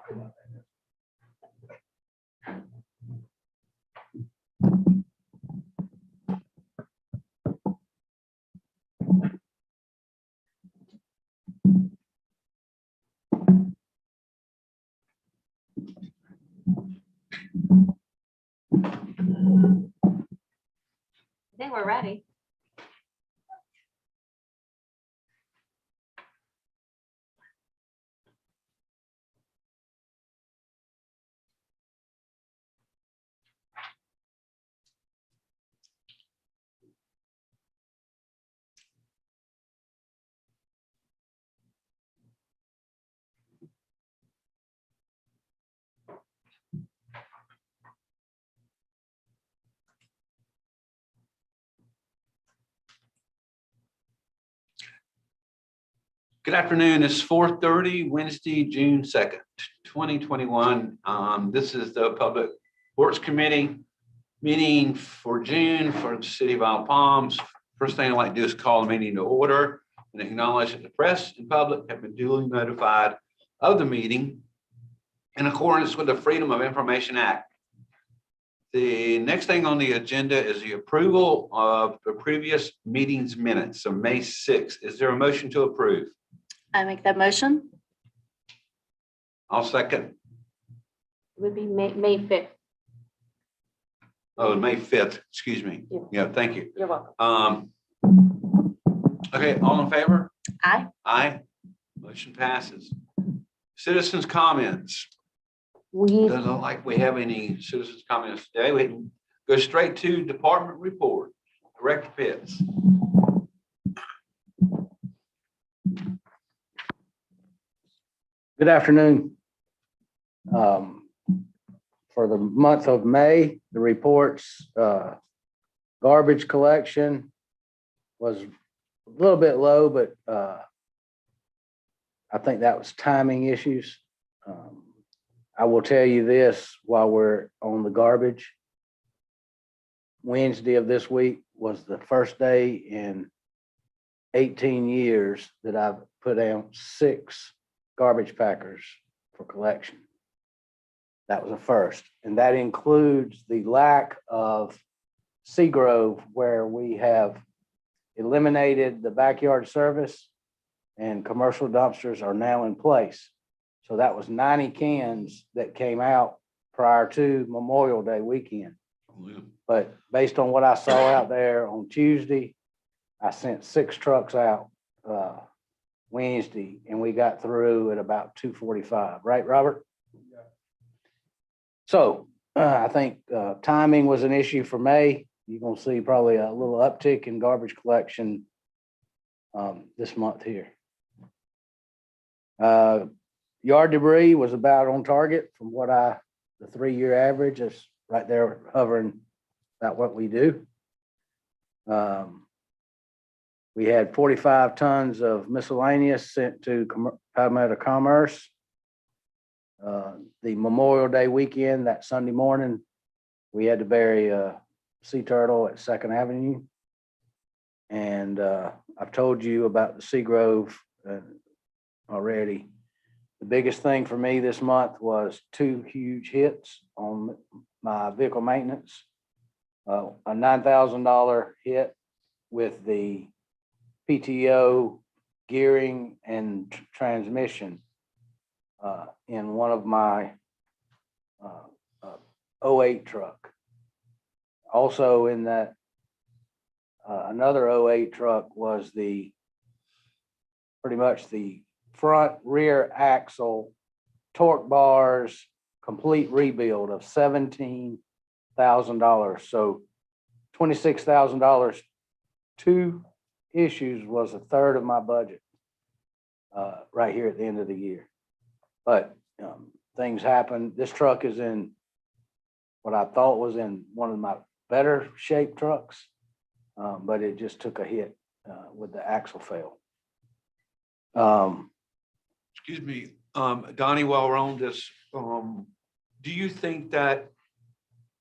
I think we're ready. Good afternoon. It's 4:30, Wednesday, June 2nd, 2021. This is the Public Works Committee meeting for June for the City of Isle Palms. First thing I'd like to do is call the meeting to order and acknowledge that the press and public have been duly notified of the meeting in accordance with the Freedom of Information Act. The next thing on the agenda is the approval of the previous meeting's minutes of May 6th. Is there a motion to approve? I make that motion. I'll second. It would be May 5th. Oh, May 5th, excuse me. Yeah, thank you. You're welcome. Okay, all in favor? Aye. Aye. Motion passes. Citizens' comments. We, Doesn't look like we have any citizens' comments today. We can go straight to department report. Director Pitts. Good afternoon. For the month of May, the reports, garbage collection was a little bit low, but I think that was timing issues. I will tell you this while we're on the garbage. Wednesday of this week was the first day in 18 years that I've put out 6 garbage packers for collection. That was a first. And that includes the lack of Seagrove, where we have eliminated the backyard service and commercial dumpsters are now in place. So that was 90 cans that came out prior to Memorial Day weekend. But based on what I saw out there on Tuesday, I sent 6 trucks out Wednesday, and we got through at about 2:45, right, Robert? Yeah. So I think timing was an issue for May. You're gonna see probably a little uptick in garbage collection this month here. Yard debris was about on target from what the 3-year average is right there hovering about what we do. We had 45 tons of miscellaneous sent to Palmetto Commerce. The Memorial Day weekend, that Sunday morning, we had to bury a sea turtle at 2nd Avenue. And I've told you about the Seagrove already. The biggest thing for me this month was 2 huge hits on my vehicle maintenance. A $9,000 hit with the PTO gearing and transmission in one of my 08 truck. Also in that, another 08 truck was pretty much the front rear axle torque bars, complete rebuild of $17,000. So $26,000, 2 issues was a third of my budget right here at the end of the year. But things happen. This truck is in what I thought was in one of my better shaped trucks, but it just took a hit with the axle fail. Excuse me, Donnie, while we're on this, do you think that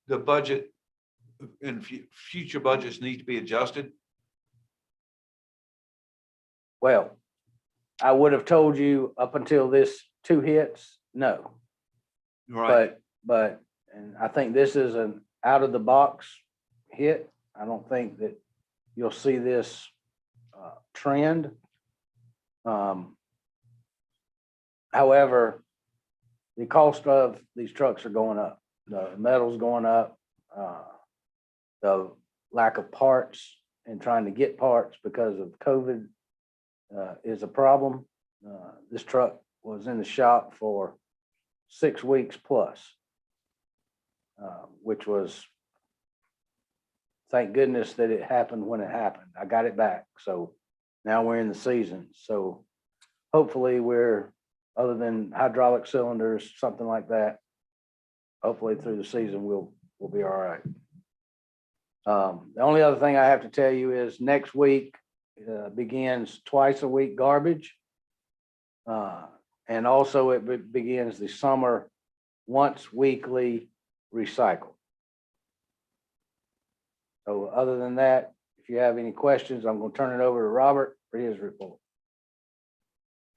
the budget and future budgets need to be adjusted? Well, I would have told you up until this 2 hits, no. Right. And I think this is an out of the box hit. I don't think that you'll see this trend. However, the cost of these trucks are going up. The metal's going up. The lack of parts and trying to get parts because of COVID is a problem. This truck was in the shop for 6 weeks plus, which was, thank goodness that it happened when it happened. I got it back. So now we're in the season. So hopefully we're, other than hydraulic cylinders, something like that, hopefully through the season, we'll be all right. The only other thing I have to tell you is next week begins twice a week garbage. And also it begins the summer once weekly recycle. So other than that, if you have any questions, I'm going to turn it over to Robert for his report.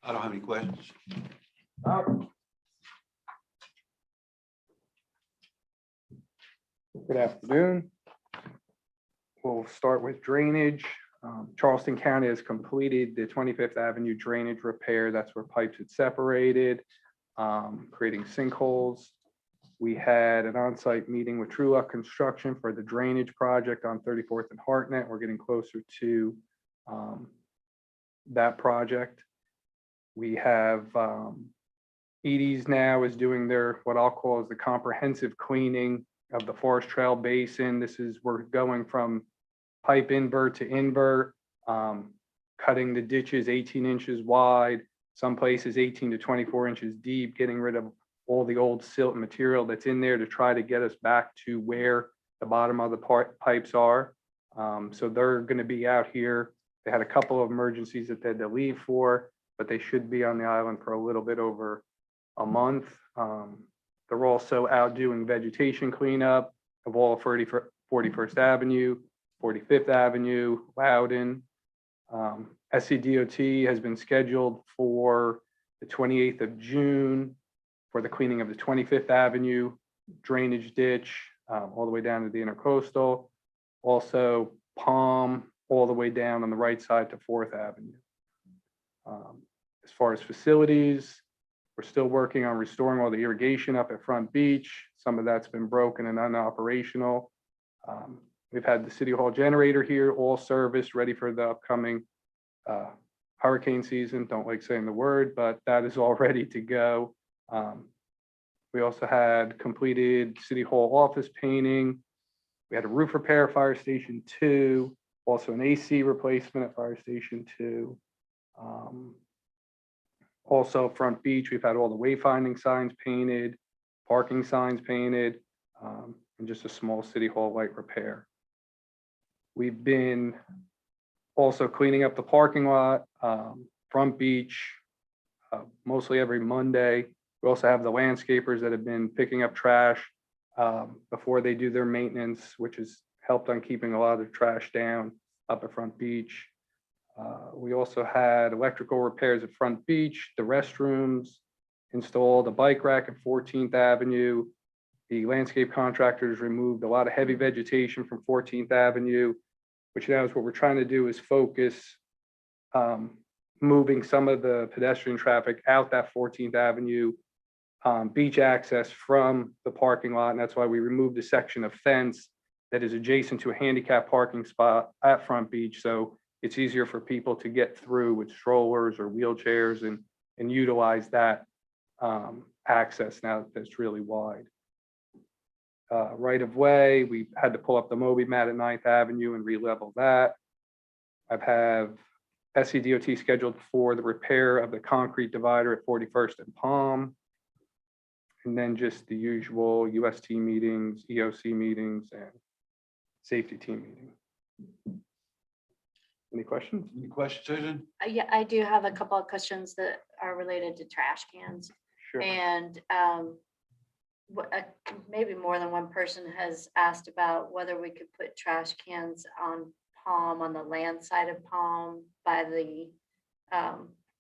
I don't have any questions. Good afternoon. We'll start with drainage. Charleston County has completed the 25th Avenue drainage repair. That's where pipes had separated, creating sinkholes. We had an on-site meeting with True Luck Construction for the drainage project on 34th and Hartnett. We're getting closer to that project. We have Edie's now is doing their, what I'll call is the comprehensive cleaning of the Forest Trail Basin. We're going from pipe invert to invert, cutting the ditches 18 inches wide, some places 18 to 24 inches deep, getting rid of all the old silt material that's in there to try to get us back to where the bottom of the pipes are. So they're going to be out here. They had a couple of emergencies that they had to leave for, but they should be on the island for a little bit over a month. They're also out doing vegetation cleanup of all of 41st Avenue, 45th Avenue, Loudon. SCDOT has been scheduled for the 28th of June for the cleaning of the 25th Avenue drainage ditch all the way down to the intercoastal. Also Palm all the way down on the right side to 4th Avenue. As far as facilities, we're still working on restoring all the irrigation up at Front Beach. Some of that's been broken and unoperational. We've had the City Hall generator here, all serviced, ready for the upcoming hurricane season. Don't like saying the word, but that is all ready to go. We also had completed City Hall office painting. We had a roof repair at Fire Station 2, also an AC replacement at Fire Station 2. Also Front Beach, we've had all the wayfinding signs painted, parking signs painted, and just a small City Hall light repair. We've been also cleaning up the parking lot, Front Beach, mostly every Monday. We also have the landscapers that have been picking up trash before they do their maintenance, which has helped on keeping a lot of the trash down up at Front Beach. We also had electrical repairs at Front Beach, the restrooms, installed a bike rack at 14th Avenue. The landscape contractors removed a lot of heavy vegetation from 14th Avenue, which now is what we're trying to do is focus moving some of the pedestrian traffic out that 14th Avenue beach access from the parking lot. And that's why we removed a section of fence that is adjacent to a handicap parking spot at Front Beach. So it's easier for people to get through with strollers or wheelchairs and utilize that access now that it's really wide. Right of way, we had to pull up the Moby mat at 9th Avenue and re-level that. I've have SCDOT scheduled for the repair of the concrete divider at 41st and Palm. And then just the usual UST meetings, EOC meetings, and safety team meeting. Any questions? Any questions, Susan? Yeah, I do have a couple of questions that are related to trash cans. Sure. And maybe more than one person has asked about whether we could put trash cans on Palm, on the land side of Palm by the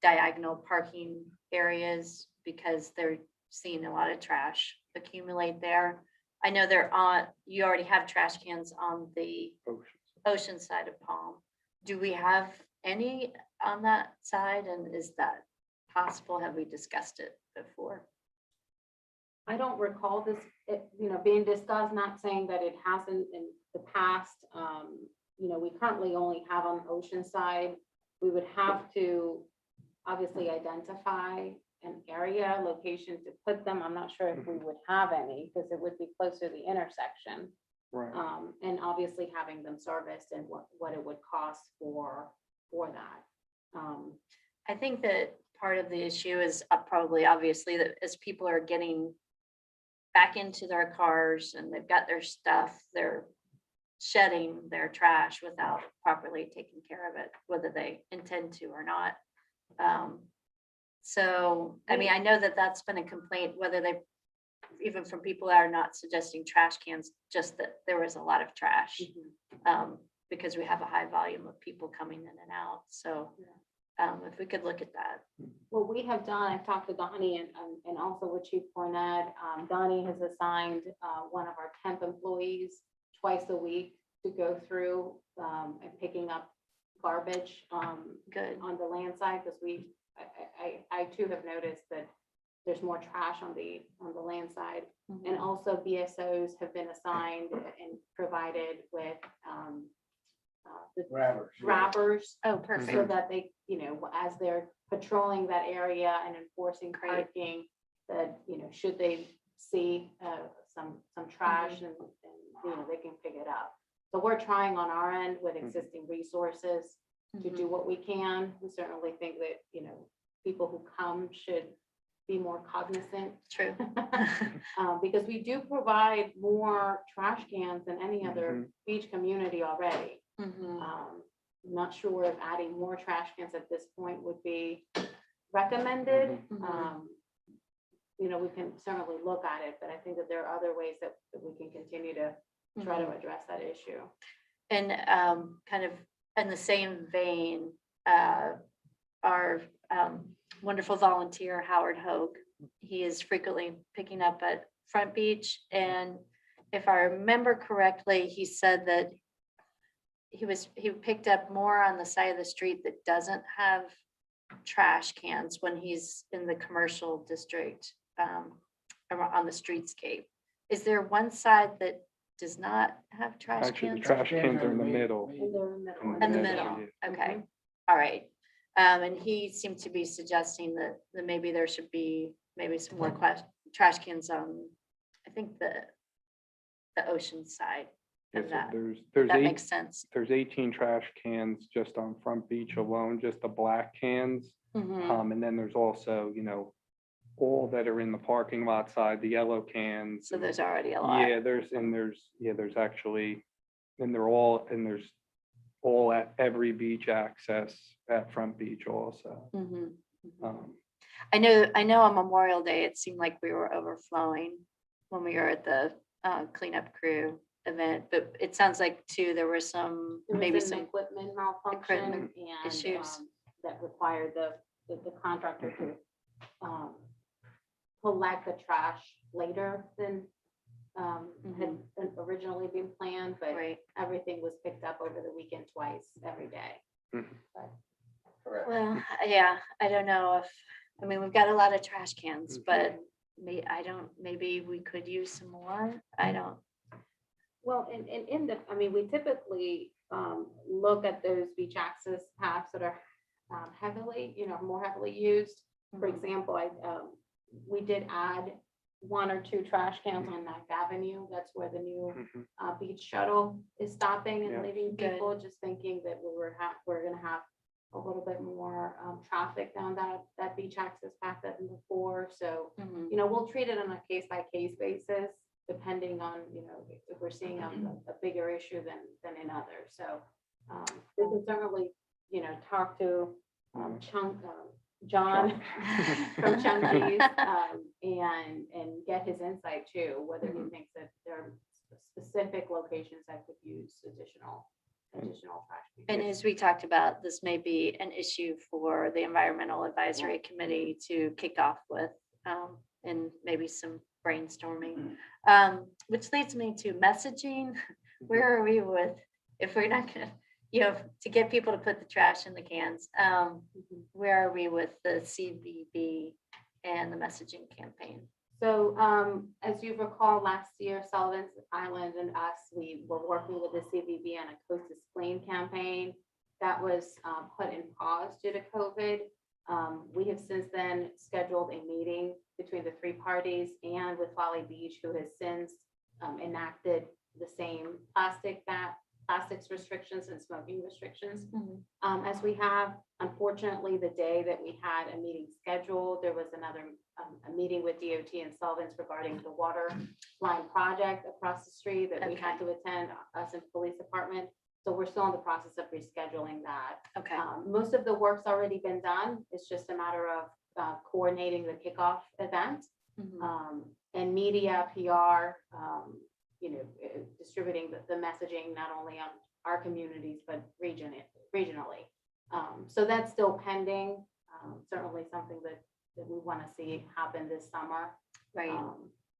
diagonal parking areas, because they're seen a lot of trash accumulate there. I know you already have trash cans on the ocean side of Palm. Do we have any on that side, and is that possible? Have we discussed it before? I don't recall this, being discussed, not saying that it hasn't in the past. We currently only have on the ocean side. We would have to obviously identify an area, location to put them. I'm not sure if we would have any, because it would be closer to the intersection. Right. And obviously having them serviced and what it would cost for that. I think that part of the issue is probably obviously that as people are getting back into their cars and they've got their stuff, they're shedding their trash without properly taking care of it, whether they intend to or not. So, I mean, I know that that's been a complaint, whether they, even from people that are not suggesting trash cans, just that there was a lot of trash. Because we have a high volume of people coming in and out. So if we could look at that. What we have done, I've talked to Donnie and also with Chief Cornett. Donnie has assigned one of our temp employees twice a week to go through and picking up garbage Good. on the land side, because I too have noticed that there's more trash on the land side. And also BSOs have been assigned and provided with the grabbers. Oh, perfect. So that they, as they're patrolling that area and enforcing parking, that, should they see some trash and they can pick it up. So we're trying on our end with existing resources to do what we can. We certainly think that, people who come should be more cognizant. True. Because we do provide more trash cans than any other beach community already. I'm not sure if adding more trash cans at this point would be recommended. We can certainly look at it, but I think that there are other ways that we can continue to try to address that issue. And kind of in the same vein, our wonderful volunteer, Howard Hogue, he is frequently picking up at Front Beach. And if I remember correctly, he said that he picked up more on the side of the street that doesn't have trash cans when he's in the commercial district on the streetscape. Is there one side that does not have trash Actually, the cans? trash cans are in the middle. In the middle, okay, all right. And he seemed to be suggesting that maybe there should be maybe some more trash cans on, I think the ocean side Yeah, of so that. there's That makes sense. there's 18 trash cans just on Front Beach alone, just the black cans. And then there's also, all that are in the parking lot side, the yellow cans. So there's already a lot. Yeah, there's actually, and there's all at every beach access at Front Beach also. I know on Memorial Day, it seemed like we were overflowing when we were at the cleanup crew event, but it sounds like too, there were some, maybe some equipment malfunction equipment and issues. that required the contractor to collect the trash later than had originally been planned, but right. everything was picked up over the weekend twice every day. Well, yeah, I don't know we've got a lot of trash cans, but maybe we could use some more. I don't. Well, we typically look at those beach access paths that are heavily, more heavily used. For example, we did add 1 or 2 trash cans on Ninth Avenue. That's where the new beach shuttle is stopping and Yeah. leaving Good. people, just thinking that we're gonna have a little bit more traffic down that beach access path than before. So, we'll treat it on a case-by-case basis, depending on, if we're seeing a bigger issue than in others. So we can certainly, talk to John from Chunky's and get his insight too, whether he thinks that there are specific locations that could use additional trash. And as we talked about, this may be an issue for the Environmental Advisory Committee to kick off with and maybe some brainstorming. Which leads me to messaging. Where are we with, if we're not gonna, to get people to put the trash in the cans, where are we with the CVB and the messaging campaign? So as you recall, last year, Sullivan's Island and us, we were working with the CVB on a Coast is Clean campaign that was put in pause due to COVID. We have since then scheduled a meeting between the three parties and with Folly Beach, who has since enacted the same plastics restrictions and smoking restrictions. As we have, unfortunately, the day that we had a meeting scheduled, there was another a meeting with DOT and Sullivan's regarding the water line project across the street that we had to attend, us and police department. So we're still in the process of rescheduling that. Okay, Most of the work's already been done. It's just a matter of coordinating the kickoff event. And media, PR, distributing the messaging, not only on our communities, but regionally. So that's still pending. Certainly something that we want to see happen this summer. right.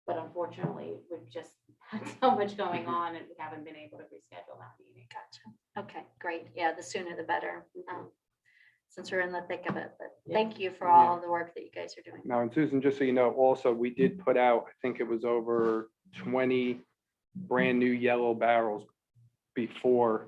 But unfortunately, we've just had so much going on and we haven't been able to reschedule that meeting. Gotcha. Okay, great. Yeah, the sooner the better. Since we're in the thick of it, but Yeah. thank you for all the work that you guys are doing. Now, and Susan, just so you know, also, we did put out, I think it was over 20 brand new yellow barrels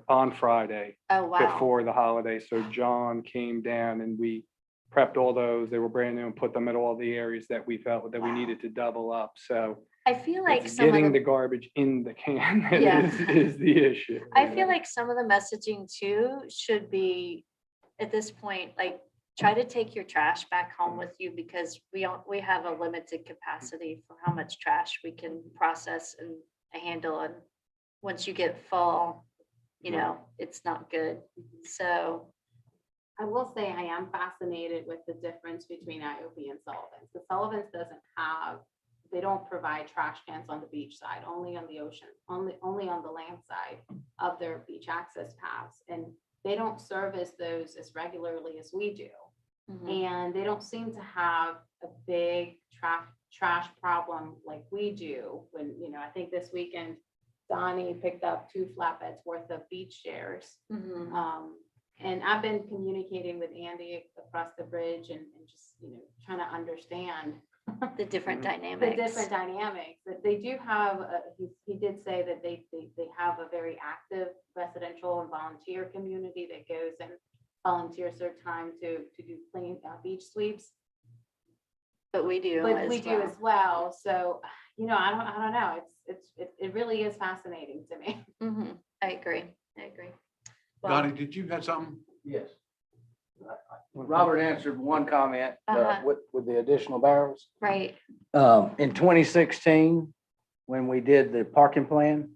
on Friday, Oh, wow. before the holiday. So John came down and we prepped all those. They were brand new and put them at all the areas that we felt that we needed to double up. So I feel like it's some of getting the the, garbage in the can that Yeah. is the issue. I feel like some of the messaging too should be, at this point, like, try to take your trash back home with you, because we have a limited capacity for how much trash we can process and handle. And once you get full, it's not good. So, I will say I am fascinated with the difference between IOP and Sullivan's. The Sullivan's they don't provide trash cans on the beach side, only on the ocean, only on the land side of their beach access paths. And they don't service those as regularly as we do. And they don't seem to have a big trash problem like we do. When, I think this weekend, Donnie picked up 2 flatbeds worth of beach chairs. And I've been communicating with Andy across the bridge and just, trying to understand the different the dynamics. different dynamics. That they do have, he did say that they have a very active residential and volunteer community that goes and volunteers their time to do clean beach sweeps. But we do But as we do well. as well. So, I don't know. It really is fascinating to me. I agree. Well, Donnie, did you have something? Yes. Robert answered one comment with the additional barrels. right. In 2016, when we did the parking plan,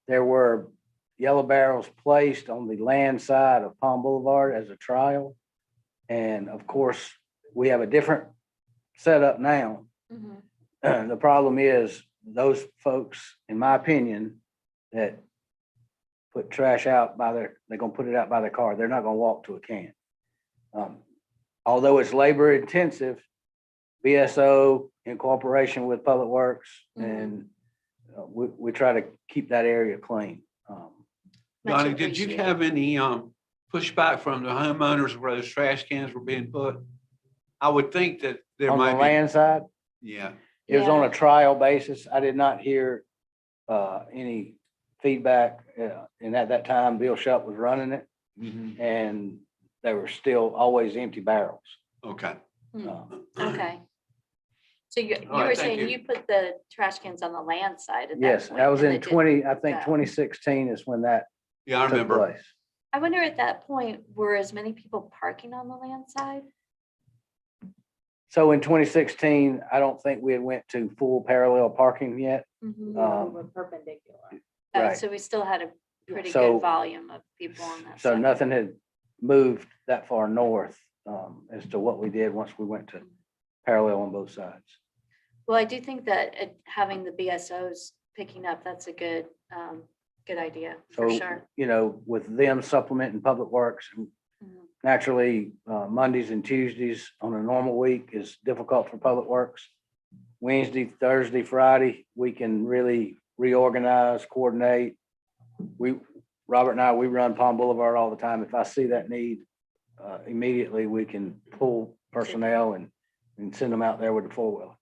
there were yellow barrels placed on the land side of Palm Boulevard as a trial. And of course, we have a different setup now. The problem is those folks, in my opinion, that put trash out they're going to put it out by their car. They're not going to walk to a can. Although it's labor intensive, BSO in cooperation with Public Works and we try to keep that area clean. Much Donnie, did you appreciated. have any pushback from the homeowners where those trash cans were being put? I would think that there On the might be. land side, Yeah. it was on a trial basis. I did not hear any feedback. And at that time, Bill Shutt was running it and there were still always empty barrels. Okay. Okay. So you All right, were thank saying you. you put the trash cans on the land side at that Yes, point, that was and in it didn't go. 2016 is when that Yeah, I took remember. place. I wonder at that point, were as many people parking on the land side? So in 2016, I don't think we had went to full parallel parking yet. We were perpendicular. Right. So we still had a pretty So- good volume of people on that So side. nothing had moved that far north as to what we did once we went to parallel on both sides. Well, I do think that having the BSOs picking up, that's a good idea, for So, sure. with them supplementing Public Works, and Mhm. naturally, Mondays and Tuesdays on a normal week is difficult for Public Works. Wednesday, Thursday, Friday, we can really reorganize, coordinate. Robert and I, we run Palm Boulevard all the time. If I see that need, immediately we can pull personnel and send them out there with the four-wheeler.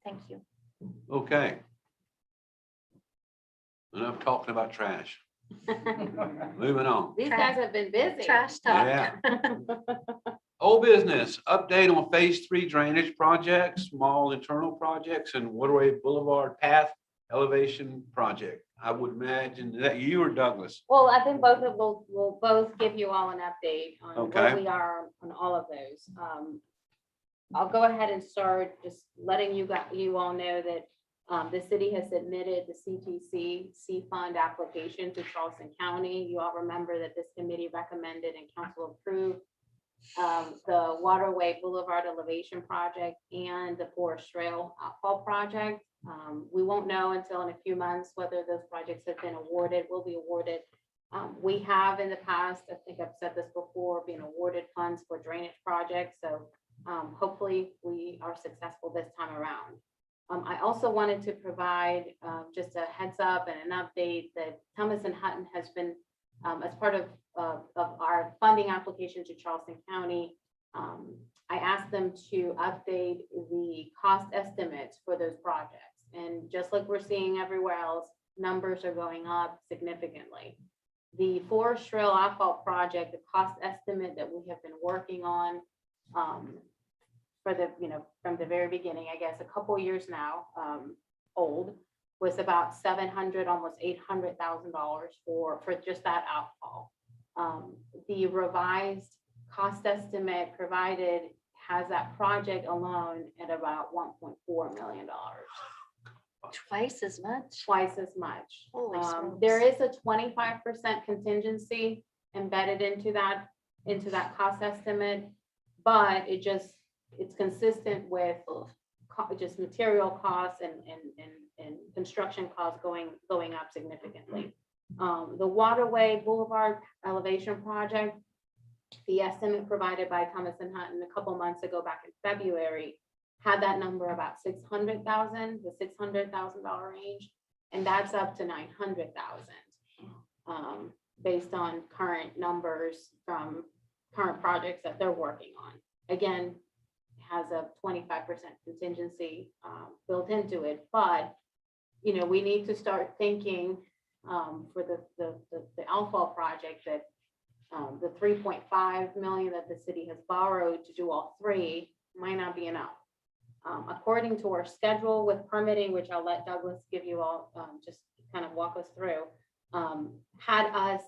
Thank you. Okay. Enough talking about trash. Moving on. These guys have been busy. Trash talk. Yeah. Old business, update on phase 3 drainage projects, small internal projects, and Waterway Boulevard Path Elevation Project. I would imagine that you or Douglas. Well, I think both of will both give you all an update on Okay. where we are on all of those. I'll go ahead and start just letting you all know that the city has submitted the CTC C-Fund application to Charleston County. You all remember that this committee recommended and council approved the Waterway Boulevard Elevation Project and the Forest Trail Outfall Project. We won't know until in a few months whether those projects have been awarded, will be awarded. We have in the past, I think I've said this before, been awarded funds for drainage projects. So hopefully we are successful this time around. I also wanted to provide just a heads up and an update that Thomas and Hutton has been, as part of our funding application to Charleston County, I asked them to update the cost estimates for those projects. And just like we're seeing everywhere else, numbers are going up significantly. The Forest Trail Outfall Project, the cost estimate that we have been working on for the, from the very beginning, I guess, a couple years now old, was about $700, almost $800,000 for just that outfall. The revised cost estimate provided has that project alone at about $1.4 million. Twice as much. Twice as much. Holy smokes. There is a 25% contingency embedded into that cost estimate, but it's consistent with just material costs and construction costs going up significantly. The Waterway Boulevard Elevation Project, the estimate provided by Thomas and Hutton a couple months ago, back in February, had that number about $600,000, the $600,000 range, and that's up to $900,000 based on current numbers from current projects that they're working on. Again, has a 25% contingency built into it, but we need to start thinking for the outfall project that the $3.5 million that the city has borrowed to do all three might not be enough. According to our schedule with permitting, which I'll let Douglas give you all, just kind of walk us through, had us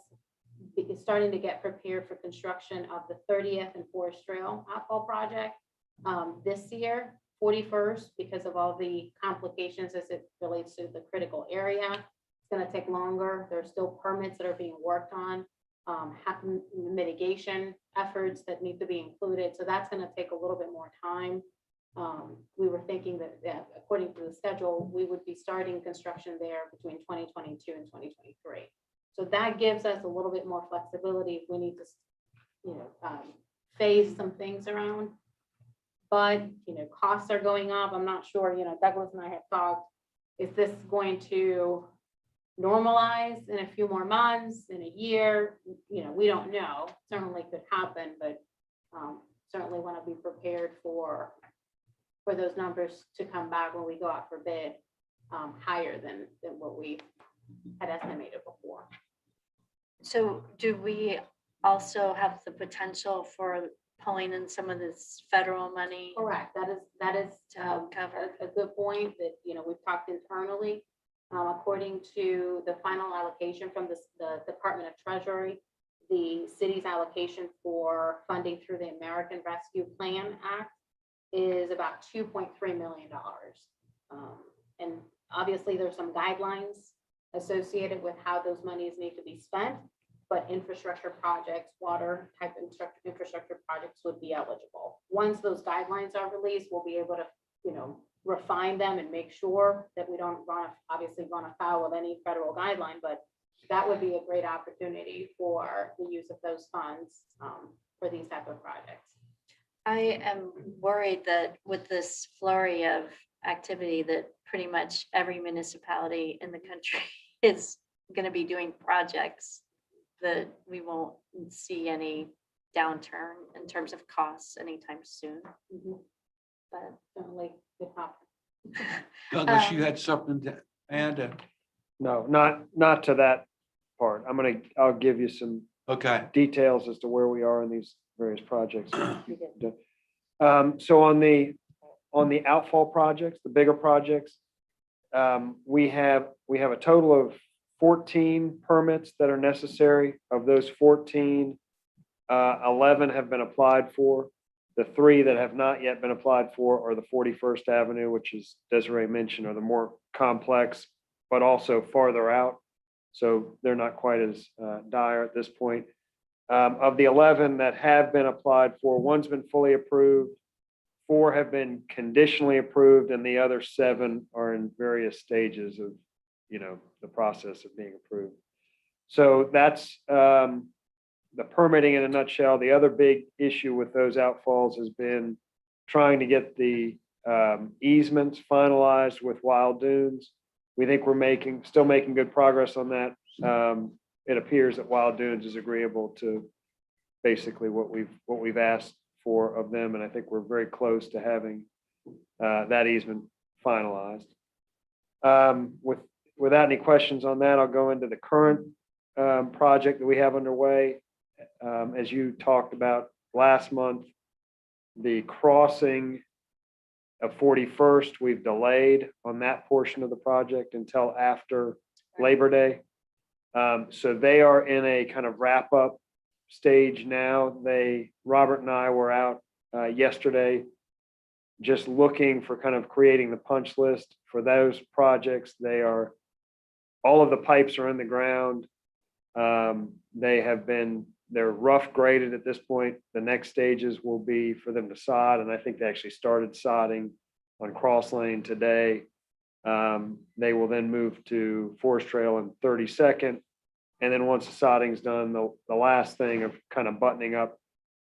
starting to get prepared for construction of the 30th and Forest Trail outfall project this year, 41st, because of all the complications as it relates to the critical area. It's going to take longer. There's still permits that are being worked on, mitigation efforts that need to be included. So that's going to take a little bit more time. We were thinking that according to the schedule, we would be starting construction there between 2022 and 2023. So that gives us a little bit more flexibility if we need to, phase some things around. But, costs are going up. I'm not sure, Douglas and I have talked, is this going to normalize in a few more months, in a year? We don't know. Certainly could happen, but certainly want to be prepared for those numbers to come back when we go out for bid higher than what we had estimated before. So do we also have the potential for pulling in some of this federal money? Correct. That is To help cover. a good point that, we've talked internally. According to the final allocation from the Department of Treasury, the city's allocation for funding through the American Rescue Plan Act is about $2.3 million. And obviously there's some guidelines associated with how those monies need to be spent, but infrastructure projects, water type infrastructure projects would be eligible. Once those guidelines are released, we'll be able to, refine them and make sure that we don't obviously run afoul of any federal guideline, but that would be a great opportunity for the use of those funds for these type of projects. I am worried that with this flurry of activity that pretty much every municipality in the country is going to be doing projects, that we won't see any downturn in terms of costs anytime soon. Mhm. But Certainly could happen. Douglas, you had something to add? No, not to that part. I'll give you some Okay. details as to where we are in these various projects. You did. So on the outfall projects, the bigger projects, we have a total of 14 permits that are necessary. Of those 14, 11 have been applied for. The 3 that have not yet been applied for are the 41st Avenue, which is Desiree mentioned, are the more complex, but also farther out. So they're not quite as dire at this point. Of the 11 that have been applied for, 1's been fully approved, 4 have been conditionally approved, and the other 7 are in various stages of, the process of being approved. So that's the permitting in a nutshell. The other big issue with those outfalls has been trying to get the easements finalized with Wild Dunes. We think we're still making good progress on that. It appears that Wild Dunes is agreeable to basically what we've asked for of them, and I think we're very close to having that easement finalized. Without any questions on that, I'll go into the current project that we have underway. As you talked about last month, the crossing of 41st, we've delayed on that portion of the project until after Labor Day. So they are in a kind of wrap up stage now. Robert and I were out yesterday just looking for kind of creating the punch list for those projects. All of the pipes are in the ground. They're rough graded at this point. The next stages will be for them to sod, and I think they actually started sodding on Cross Lane today. They will then move to Forest Trail and 32nd. And then once the sodding's done, the last thing of kind of buttoning up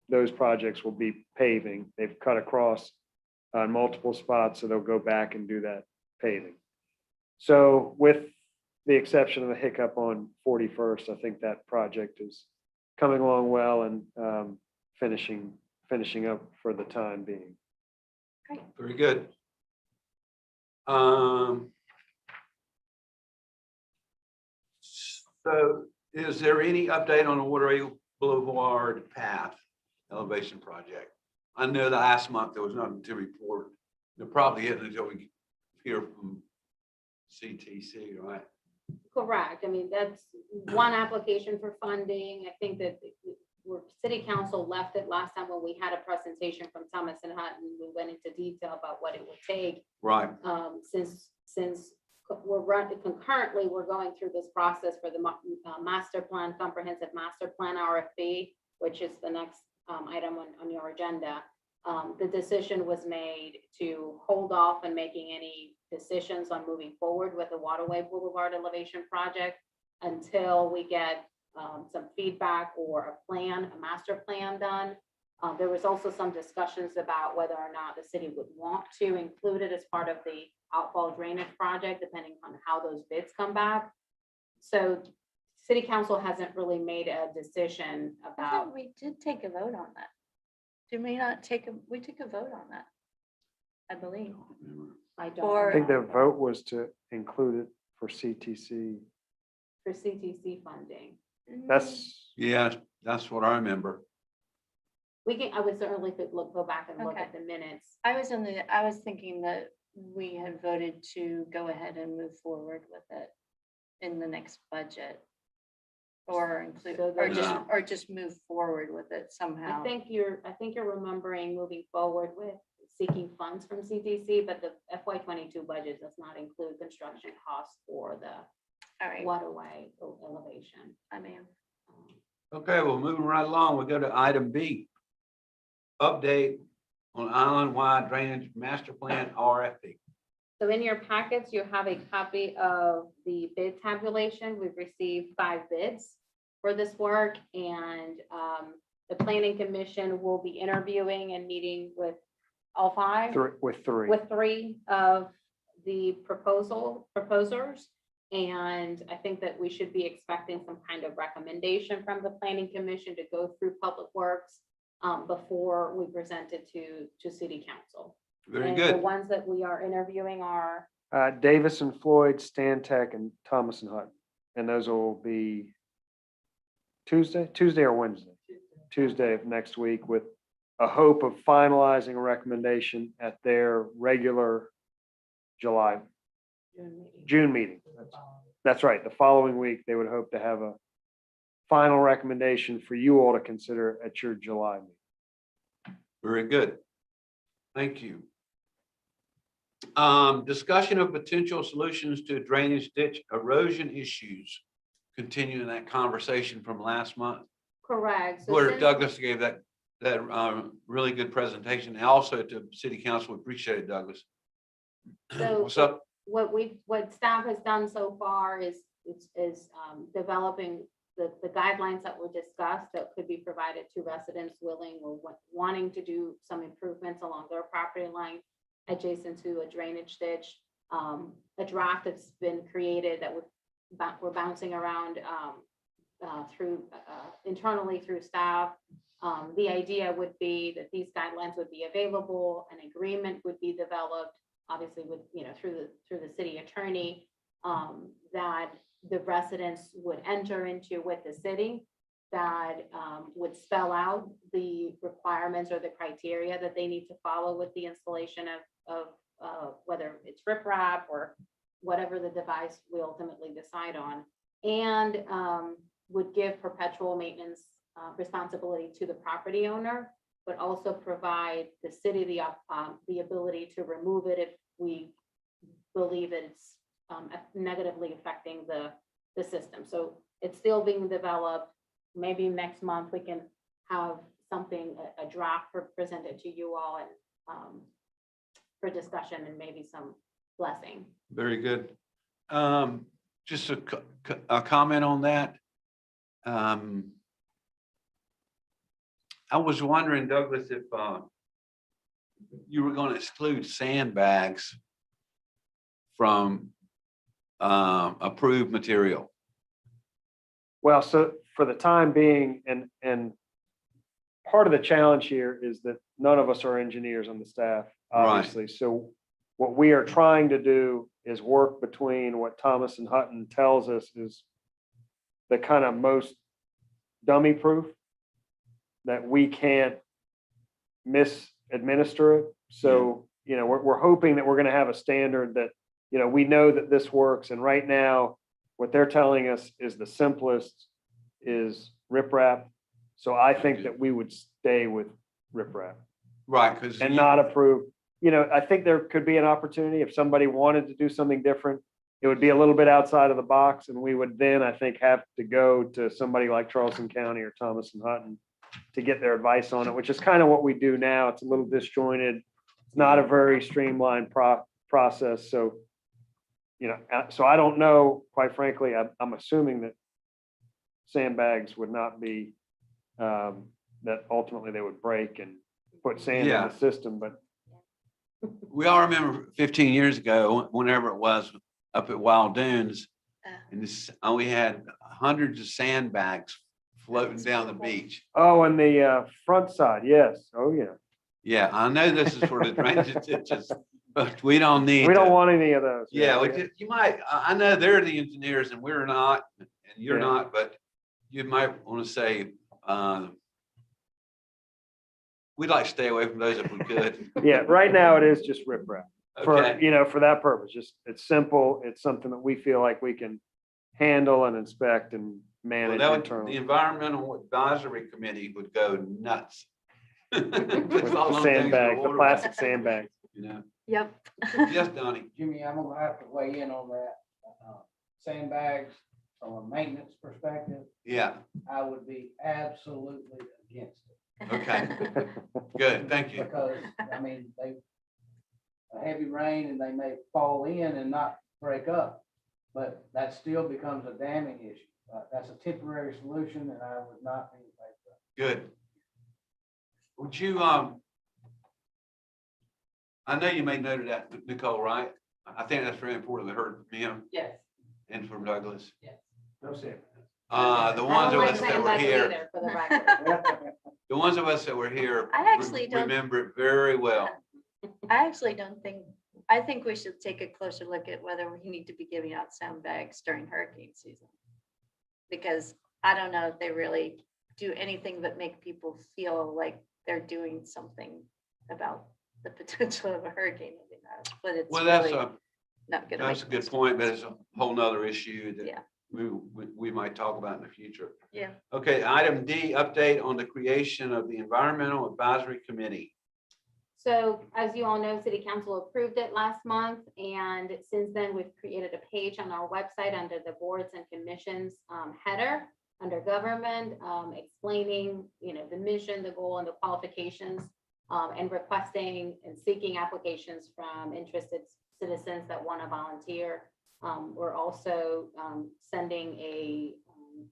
those projects will be paving. They've cut across on multiple spots, so they'll go back and do that paving. So with the exception of a hiccup on 41st, I think that project is coming along well and finishing up for the time being. Very good. So is there any update on the Waterway Boulevard path elevation project? I know the last month there was nothing to report. There probably isn't until we hear from CTC, right? Correct. I mean, that's one application for funding. I think that city council left it last time when we had a presentation from Thomas and Hutton. We went into detail about what it would take. Right. Since concurrently, we're going through this process for the master plan, comprehensive master plan RFP, which is the next item on your agenda. The decision was made to hold off on making any decisions on moving forward with the Waterway Boulevard elevation project until we get some feedback or a master plan done. There was also some discussions about whether or not the city would want to include it as part of the outfall drainage project, depending on how those bids come back. So city council hasn't really made a decision I about. thought we did take a vote on that. Did we not we took a vote on that, I believe. I don't. Or- I think the remember. vote was to include it for CTC. For CTC funding. That's, Yeah, that's what I remember. I would certainly go back and look Okay. at the minutes. I was thinking that we had voted to go ahead and move forward with it in the next budget. Or include, So or just move forward with it somehow. I think you're remembering moving forward with seeking funds from CTC, but the FY22 budget does not include construction costs for the All right, waterway elevation. I mean, Okay, well, moving right along, we'll go to item B. Update on island-wide drainage master plan RFP. So in your packets, you have a copy of the bid tabulation. We've received 5 bids for this work, and The planning commission will be interviewing and meeting with all five, With three. with three of the proposers. And I think that we should be expecting some kind of recommendation from the planning commission to go through public works before we present it to city council. Very And the good. ones that we are interviewing are, Davis and Floyd, Stantec, and Thomas and Hutton. And those will be Tuesday or Wednesday? Tuesday of next week, with a hope of finalizing a recommendation at their regular July, June meeting. That's right. The following week, they would hope to have a final recommendation for you all to consider at your July meeting. Very good. Thank you. Discussion of potential solutions to drainage ditch erosion issues. Continuing that conversation from last month, correct. So where since- Douglas gave that really good presentation, and also to city council. We appreciate it, Douglas. So- What's up? What staff has done so far is developing the guidelines that were discussed that could be provided to residents willing or wanting to do some improvements along their property line adjacent to a drainage ditch. A draft that's been created that we're bouncing around through internally through staff. The idea would be that these guidelines would be available, an agreement would be developed, obviously with, through the city attorney, that the residents would enter into with the city, that would spell out the requirements or the criteria that they need to follow with the installation of whether it's riprap or whatever the device we ultimately decide on, and would give perpetual maintenance responsibility to the property owner, but also provide the city the ability to remove it if we believe it's negatively affecting the system. So it's still being developed. Maybe next month we can have something, a draft presented to you all and for discussion and maybe some blessing. Very good. Just a comment on that. I was wondering, Douglas, if you were going to exclude sandbags from approved material. Well, so for the time being, and part of the challenge here is that none of us are engineers on the staff, obviously. So what we are trying to do is work between what Thomas and Hutton tells us is the kind of most dummy proof that we can't misadminister it. So, we're hoping that we're going to have a standard that, we know that this works. And right now, what they're telling us is the simplest is riprap. So I think that we would stay with riprap Right, because and not approve. I think there could be an opportunity if somebody wanted to do something different. It would be a little bit outside of the box, and we would then, I think, have to go to somebody like Charleston County or Thomas and Hutton to get their advice on it, which is kind of what we do now. It's a little disjointed. It's not a very streamlined process. So, so I don't know, quite frankly, I'm assuming that sandbags would not be, that ultimately they would break and put sand in the system, but we all remember 15 years ago, whenever it was up at Wild Dunes, and we had hundreds of sandbags floating down the beach. oh, and the front side, yes. Oh, yeah. Yeah, I know this is for the drainage ditches, but we don't need. We don't want any of those. Yeah, you might, I know they're the engineers and we're not, and you're Yeah. not, but you might want to say, we'd like to stay away from those if we could. Yeah, right now it is just riprap for, Okay, for that purpose. Just, it's simple. It's something that we feel like we can handle and inspect and well, manage the internally. environmental advisory committee would go nuts. With the sandbags, the plastic sandbags. Yep. Yes, Donnie. Jimmy, I'm gonna have to weigh in on that. Sandbags, from a maintenance perspective, Yeah, I would be absolutely against it. okay, good, thank you. Because, a heavy rain and they may fall in and not break up, but that still becomes a damming issue. That's a temporary solution and I would not be in favor of it. Good. would you, I know you made note of that, Nicole, right? I think that's very important. We heard from him Yes. and from Douglas. No Sam. The I ones don't of like us that saying were that here, either, for the record. the ones of us that were here. I actually don't- Remember it very well. I actually don't think, I think we should take a closer look at whether we need to be giving out sound bags during hurricane season. Because I don't know if they really do anything but make people feel like they're doing something about the potential of a hurricane. But it's Well, that's really a, not gonna that's a make good much point, but difference. it's a whole nother issue that Yeah. we might talk about in the future. Yeah. Okay, item D, update on the creation of the Environmental Advisory Committee. So as you all know, city council approved it last month, and since then, we've created a page on our website under the boards and commissions header, under government, explaining, the mission, the goal, and the qualifications, and requesting and seeking applications from interested citizens that want to volunteer. We're also sending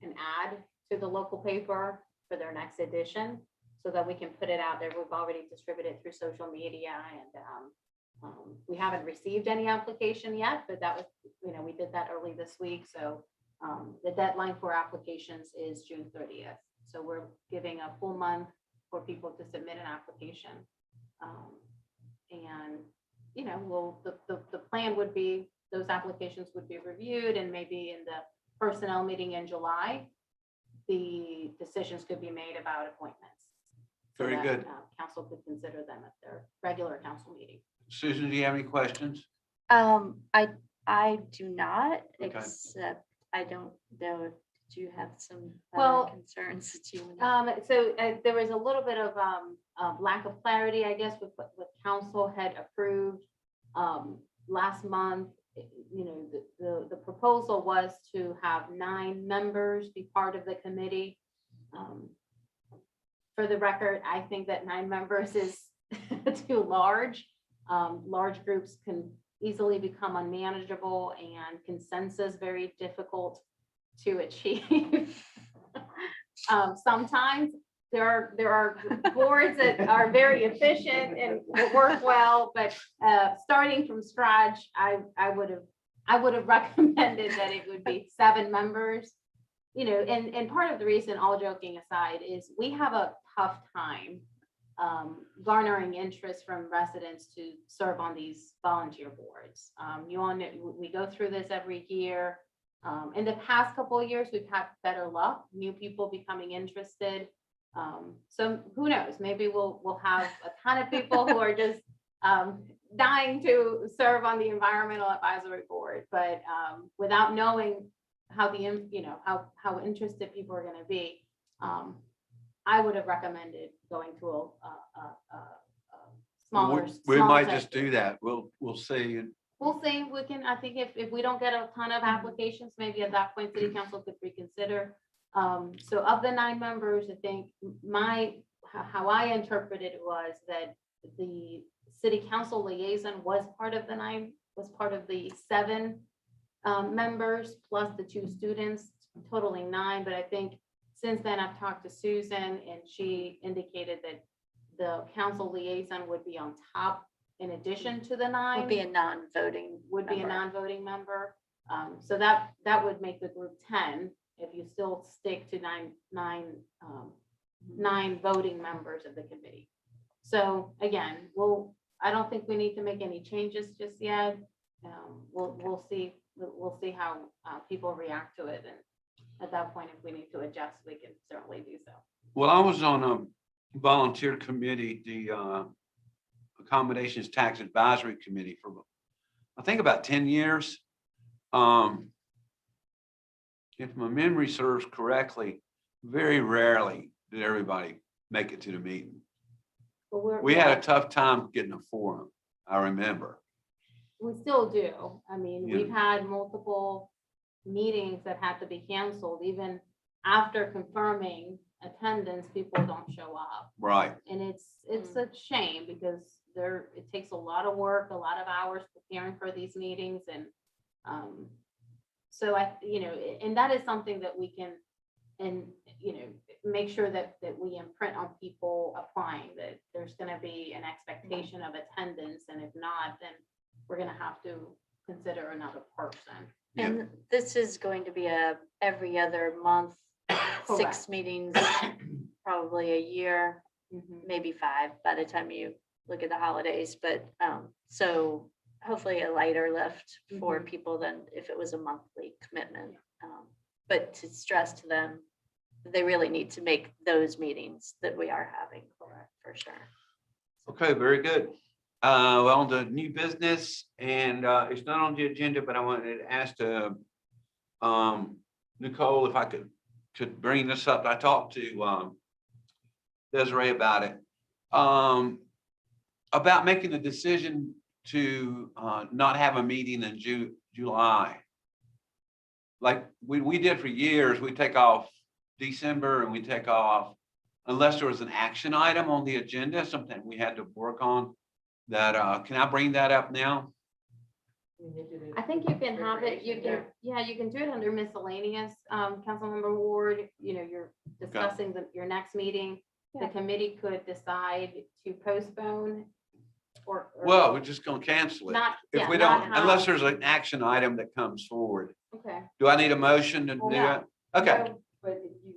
an ad to the local paper for their next edition, so that we can put it out there. We've already distributed through social media, and we haven't received any application yet, but that was, we did that early this week. So the deadline for applications is June 30th. So we're giving a full month for people to submit an application. And, the plan would be, those applications would be reviewed, and maybe in the personnel meeting in July, the decisions could be made about appointments. So Very that, good. Council could consider them at their regular council meeting. Susan, do you have any questions? I do not, Okay. except I don't know if you have some Well, other concerns that you. wanna- So there was a little bit of lack of clarity, I guess, with what council had approved last month. The proposal was to have 9 members be part of the committee. For the record, I think that 9 members is too large. Large groups can easily become unmanageable, and consensus very difficult to achieve. Sometimes there are boards that are very efficient and will work well, but starting from scratch, I would have recommended that it would be 7 members. And part of the reason, all joking aside, is we have a tough time garnering interest from residents to serve on these volunteer boards. You all know, we go through this every year. In the past couple of years, we've had better luck, new people becoming interested. So who knows, maybe we'll have a ton of people who are just dying to serve on the Environmental Advisory Board, but without knowing how how interested people are going to be, I would have recommended going to a smaller. We smaller might size just do group. that. We'll see. We'll see, I think if we don't get a ton of applications, maybe at that point, city council could reconsider. So of the 9 members, I think how I interpreted it was that the city council liaison was part of the 7 members, plus the 2 students, totaling 9. But I think since then I've talked to Susan, and she indicated that the council liaison would be on top in addition to the 9. Would be a non-voting. Would be a member. non-voting member. So that would make the group 10, if you still stick to nine voting members of the committee. So again, I don't think we need to make any changes just yet. We'll see how people react to it. And at that point, if we need to adjust, we can certainly do so. Well, I was on a volunteer committee, the Accommodations Tax Advisory Committee, for I think about 10 years. If my memory serves correctly, very rarely did everybody make it to the meeting. But We had a tough time getting a forum, I remember. We still do. I mean, Yeah. we've had multiple meetings that had to be canceled, even after confirming attendance, people don't show up. Right. And it's a shame, because it takes a lot of work, a lot of hours preparing for these meetings. And so and that is something that we can, and make sure that we imprint on people applying, that there's gonna be an expectation of attendance, and if not, then we're gonna have to consider another person. Yeah. And this is going to be a every other month, 6 Correct. meetings, probably a year, Mhm. maybe 5 by the time you look at the holidays, but so hopefully a lighter lift for Mhm. people than if it was a monthly commitment. But to stress to them, they really need to make those meetings that we are having, for sure. Okay, very good. Well, the new business, and it's not on the agenda, but I wanted to ask Nicole if I could bring this up. I talked to Desiree about it. About making a decision to not have a meeting in July. Like we did for years, we take off December and we take off, unless there was an action item on the agenda, something we had to work on. That, can I bring that up now? I think you can have it, you can, yeah, you can do it under miscellaneous, Councilmember Ward, you're discussing your next meeting. The committee could decide to postpone or. Well, we're just gonna cancel it. Not, If yeah, we not don't, unless have- there's an action item that comes forward. Okay. Do I need a motion to do No. it? Okay, No, but if you,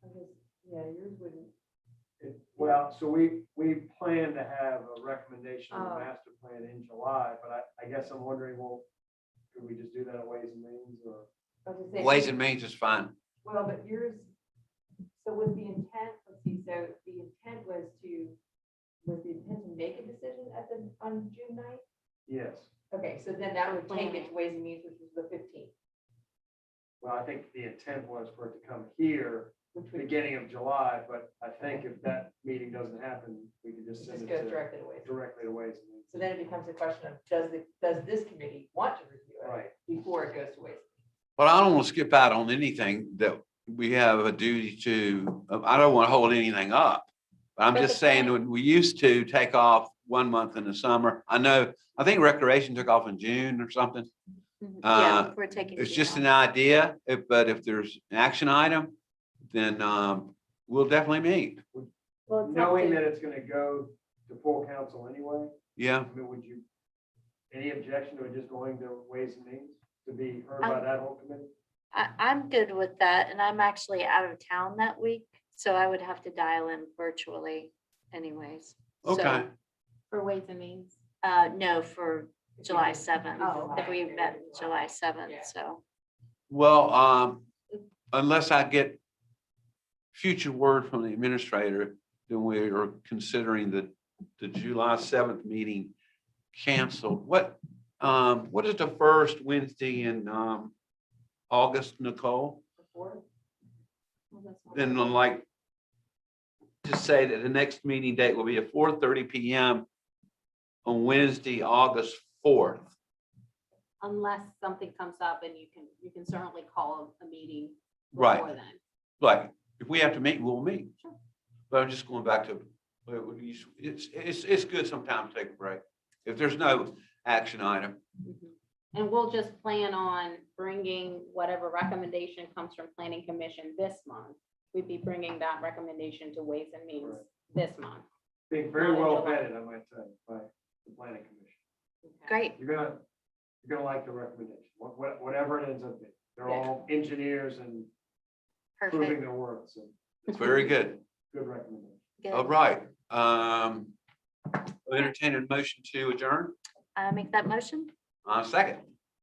I guess, yeah, yours wouldn't. Well, so we plan to have a recommendation on Oh. the master plan in July, but I guess I'm wondering, well, could we just do that at Ways and Means or? I was gonna say, Ways and Means is fine. Well, but yours, so was the intent, let's see, so the intent was to make a decision on June 9th? Yes. Okay, so then that would take it to Ways and Means, which was the 15th, Well, I think the intent was for it to come here which would beginning of July, but I think if that meeting doesn't happen, we could just send just it go to directly to Ways. and Means. directly to Ways and Means. So then it becomes a question of, does this committee want to review it Right. before it goes to Ways? But I don't want to skip out on anything that we have a duty to, I don't want to hold anything up. But I'm But just the saying, plan- when we used to take off 1 month in the summer, I think recreation took off in June or something. Yeah, we're taking. It's June just off. an idea, but if there's an action item, then we'll definitely meet. Well, it's up Knowing to- that it's gonna go to full council anyway, Yeah, I mean, would you, any objection to it just going to Ways and Means to be heard by that whole committee? I'm good with that, and I'm actually out of town that week, so I would have to dial in virtually anyways. So, okay. For Ways and Means. No, for July 7th, Oh, if we met July 7th, Yeah. so. Well, unless I get future word from the administrator, then we are considering the July 7th meeting canceled. What is the first Wednesday in August, Nicole? Before? Then like to say that the next meeting date will be at 4:30 PM on Wednesday, August 4th. Unless something comes up, and you can certainly call a meeting Right. before then. Like, if we have to meet, we'll meet. Sure. But I'm just going back to, it's good sometimes to take a break. If there's no action item. Mhm. And we'll just plan on bringing whatever recommendation comes from Planning Commission this month. We'd be bringing that recommendation to Ways and Means Right. this month. Being very Not in well July. vetted, I might say, by the planning commission. Okay. Great, You're gonna like the recommendation, whatever it ends up being. They're all engineers and proving perfect. their worth, so Very good. good recommendation. All Good. right. Entertain a motion to adjourn. Make that motion? Second.